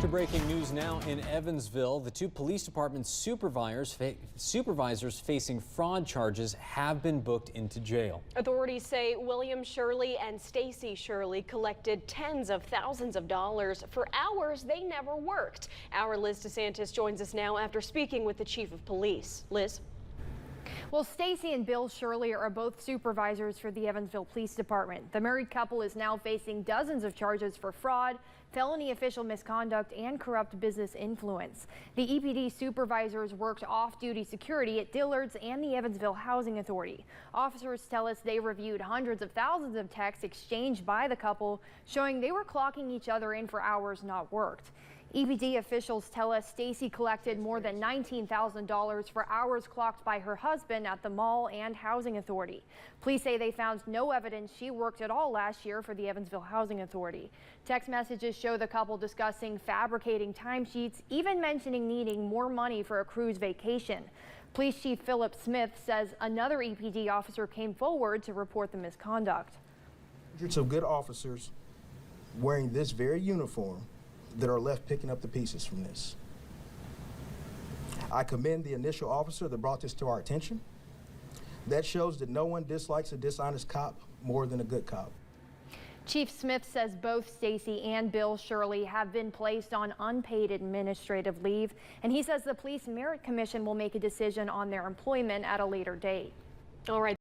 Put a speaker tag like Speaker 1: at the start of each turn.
Speaker 1: To breaking news now in Evansville. The two police department supervisors facing fraud charges have been booked into jail.
Speaker 2: Authorities say William Shirley and Stacy Shirley collected tens of thousands of dollars for hours they never worked. Our Liz DeSantis joins us now after speaking with the chief of police. Liz.
Speaker 3: Well, Stacy and Bill Shirley are both supervisors for the Evansville Police Department. The married couple is now facing dozens of charges for fraud, felony official misconduct, and corrupt business influence. The EPD supervisors worked off-duty security at Dillard's and the Evansville Housing Authority. Officers tell us they reviewed hundreds of thousands of texts exchanged by the couple, showing they were clocking each other in for hours not worked. EPD officials tell us Stacy collected more than $19,000 for hours clocked by her husband at the mall and housing authority. Police say they found no evidence she worked at all last year for the Evansville Housing Authority. Text messages show the couple discussing fabricating timesheets, even mentioning needing more money for a cruise vacation. Police Chief Philip Smith says another EPD officer came forward to report the misconduct.
Speaker 4: Hundreds of good officers wearing this very uniform that are left picking up the pieces from this. I commend the initial officer that brought this to our attention. That shows that no one dislikes a dishonest cop more than a good cop.
Speaker 3: Chief Smith says both Stacy and Bill Shirley have been placed on unpaid administrative leave, and he says the Police Merit Commission will make a decision on their employment at a later date.
Speaker 2: All right.